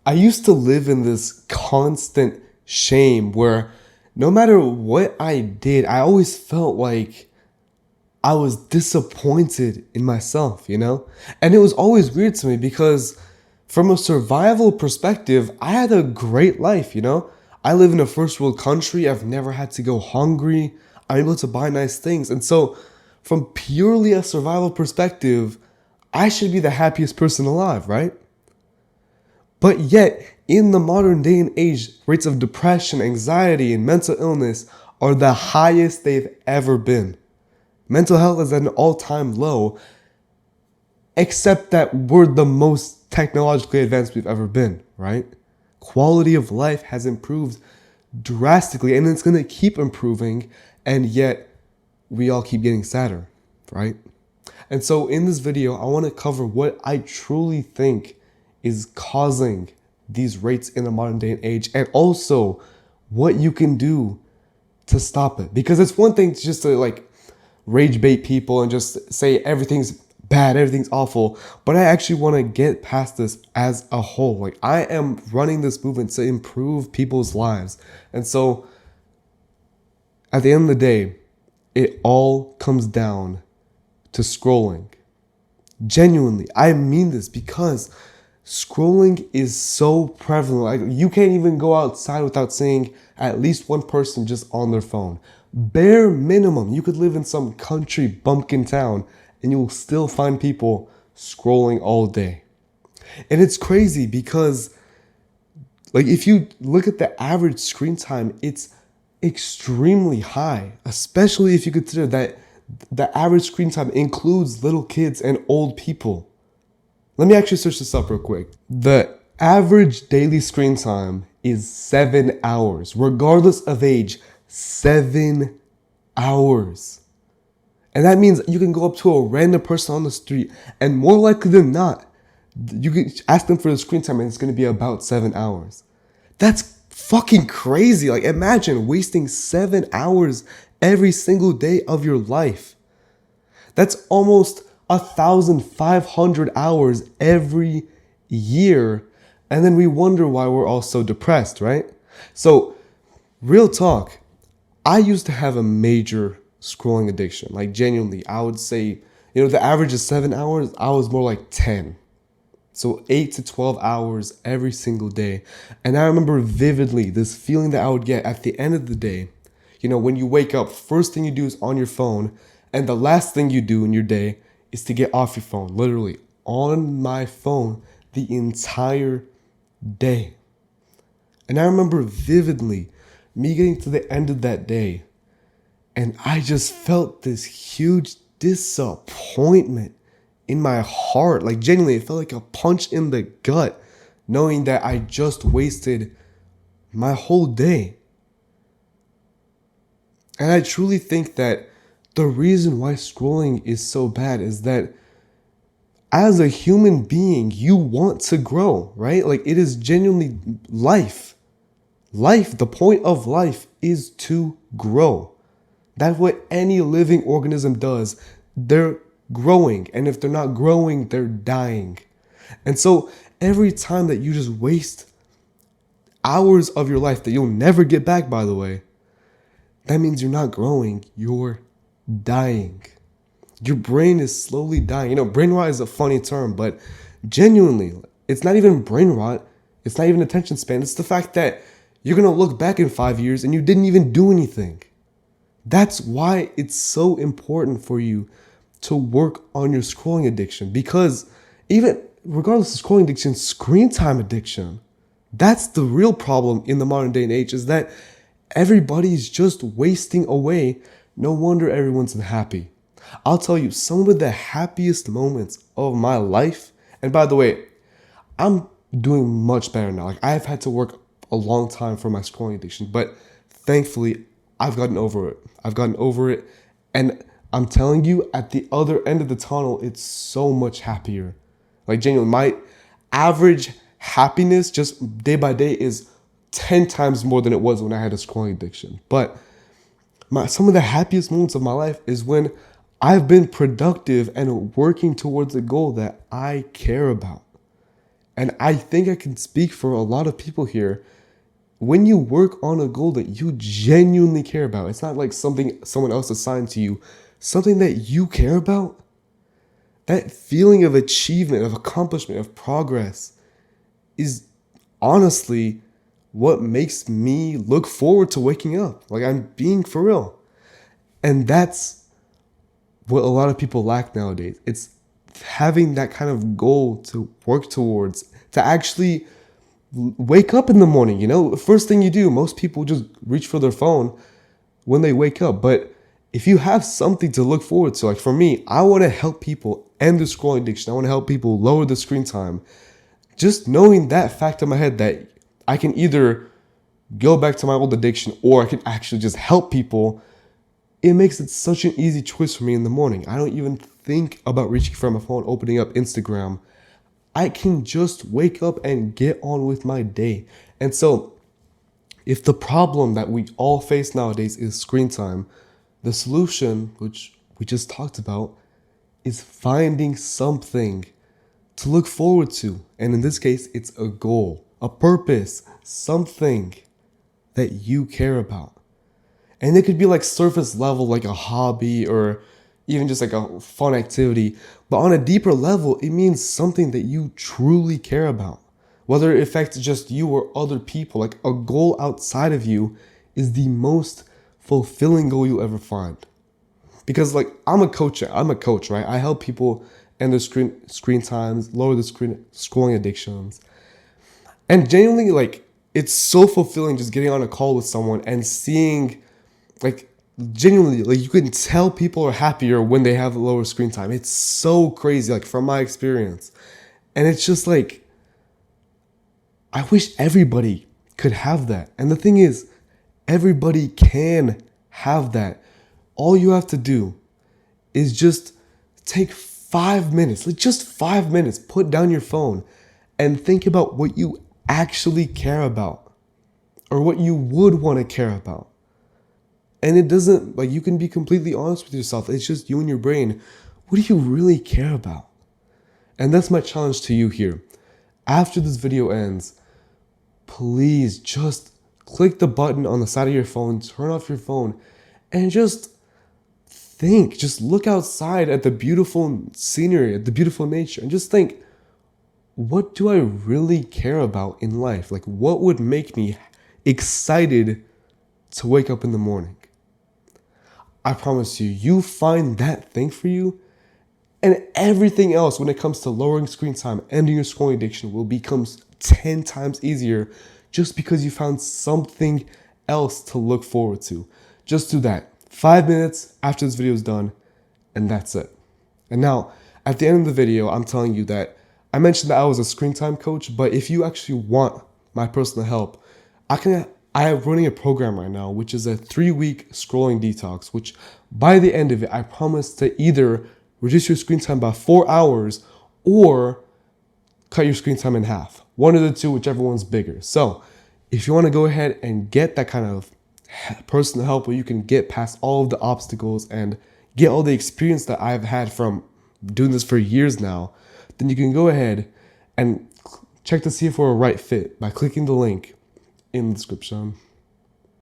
I used to live in this constant shame where no matter what I did, I always felt like I was disappointed in myself, you know? And it was always weird to me because from a survival perspective, I had a great life, you know? I live in a first world country. I've never had to go hungry. I'm able to buy nice things. And so, from purely a survival perspective, I should be the happiest person alive, right? But yet, in the modern day and age, rates of depression, anxiety, and mental illness are the highest they've ever been. Mental health is at an all-time low, except that we're the most technologically advanced we've ever been, right? Quality of life has improved drastically, and it's going to keep improving, and yet we all keep getting sadder, right? And so in this video, I want to cover what I truly think is causing these rates in the modern day and age, and also what you can do to stop it. Because it's one thing to just to like rage bait people and just say everything's bad, everything's awful, but I actually want to get past this as a whole. Like, I am running this movement to improve people's lives. And so at the end of the day, it all comes down to scrolling. Genuinely, I mean this, because scrolling is so prevalent. Like, you can't even go outside without seeing at least one person just on their phone. Bare minimum, you could live in some country bumpkin town and you will still find people scrolling all day. And it's crazy because, like, if you look at the average screen time, it's extremely high, especially if you consider that the average screen time includes little kids and old people. Let me actually search this up real quick. The average daily screen time is 7 hours, regardless of age. 7 hours. And that means you can go up to a random person on the street, and more likely than not, you can ask them for the screen time and it's going to be about 7 hours. That's fucking crazy. Like, imagine wasting 7 hours every single day of your life. That's almost 1,500 hours every year. And then we wonder why we're all so depressed, right? So, real talk, I used to have a major scrolling addiction. Like, genuinely, I would say, the average is 7 hours. I was more like 10. So 8 to 12 hours every single day. And I remember vividly this feeling that I would get at the end of the day. When you wake up, first thing you do is on your phone. And the last thing you do in your day is to get off your phone. Literally on my phone the entire day. And I remember vividly me getting to the end of that day, and I just felt this huge disappointment in my heart. Like, genuinely, it felt like a punch in the gut, knowing that I just wasted my whole day. And I truly think that the reason why scrolling is so bad is that as a human being, you want to grow, right? Like, it is genuinely life. Life, the point of life is to grow. That's what any living organism does. They're growing. And if they're not growing, they're dying. And so every time that you just waste hours of your life that you'll never get back, by the way, that means you're not growing. You're dying. Your brain is slowly dying. Brain rot is a funny term, but genuinely, it's not even brain rot. It's not even attention span. It's the fact that you're going to look back in 5 years and you didn't even do anything. That's why it's so important for you to work on your scrolling addiction, because even regardless of scrolling addiction, screen time addiction, that's the real problem in the modern day and age, is that everybody's just wasting away. No wonder everyone's unhappy. I'll tell you, some of the happiest moments of my life, and by the way, I'm doing much better now. Like, I've had to work a long time for my scrolling addiction, but thankfully, I've gotten over it. And I'm telling you, at the other end of the tunnel, it's so much happier. Like, genuinely, my average happiness just day by day is 10 times more than it was when I had a scrolling addiction. But some of the happiest moments of my life is when I've been productive and working towards a goal that I care about. And I think I can speak for a lot of people here. When you work on a goal that you genuinely care about, it's not like something someone else assigned to you, something that you care about, that feeling of achievement, of accomplishment, of progress is honestly what makes me look forward to waking up. Like, I'm being for real. And that's what a lot of people lack nowadays. It's having that kind of goal to work towards, to actually wake up in the morning. First thing you do, most people just reach for their phone when they wake up. But if you have something to look forward to, like for me, I want to help people end the scrolling addiction. I want to help people lower the screen time. Just knowing that fact in my head that I can either go back to my old addiction or I can actually just help people, it makes it such an easy choice for me in the morning. I don't even think about reaching for my phone, opening up Instagram. I can just wake up and get on with my day. And so, if the problem that we all face nowadays is screen time, the solution, which we just talked about, is finding something to look forward to. And in this case, it's a goal, a purpose, something that you care about. And it could be like surface level, like a hobby or even just like a fun activity. But on a deeper level, it means something that you truly care about. Whether it affects just you or other people, like a goal outside of you is the most fulfilling goal you'll ever find. Because like I'm a coach, right? I help people end their screen times, lower the scrolling addictions. And genuinely, like, it's so fulfilling just getting on a call with someone and seeing, like, genuinely, like, you can tell people are happier when they have lower screen time. It's so crazy, like, from my experience. And it's just like, I wish everybody could have that. And the thing is, everybody can have that. All you have to do is just take 5 minutes, like just 5 minutes, put down your phone and think about what you actually care about or what you would want to care about. And it doesn't, like, you can be completely honest with yourself. It's just you and your brain. What do you really care about? And that's my challenge to you here. After this video ends, please just click the button on the side of your phone, turn off your phone, and just think. Just look outside at the beautiful scenery, at the beautiful nature, and just think, what do I really care about in life? Like, what would make me excited to wake up in the morning? I promise you, you find that thing for you, and everything else when it comes to lowering screen time, ending your scrolling addiction will become 10 times easier just because you found something else to look forward to. Just do that. 5 minutes after this video is done, and that's it. And now, at the end of the video, I'm telling you that I mentioned that I was a screen time coach, but if you actually want my personal help, I am running a program right now, which is a 3-week scrolling detox, which by the end of it, I promise to either reduce your screen time by 4 hours or cut your screen time in half. One of the two, whichever one's bigger. So if you want to go ahead and get that kind of personal help where you can get past all of the obstacles and get all the experience that I've had from doing this for years now, then you can go ahead and check to see if we're a right fit by clicking the link in the description.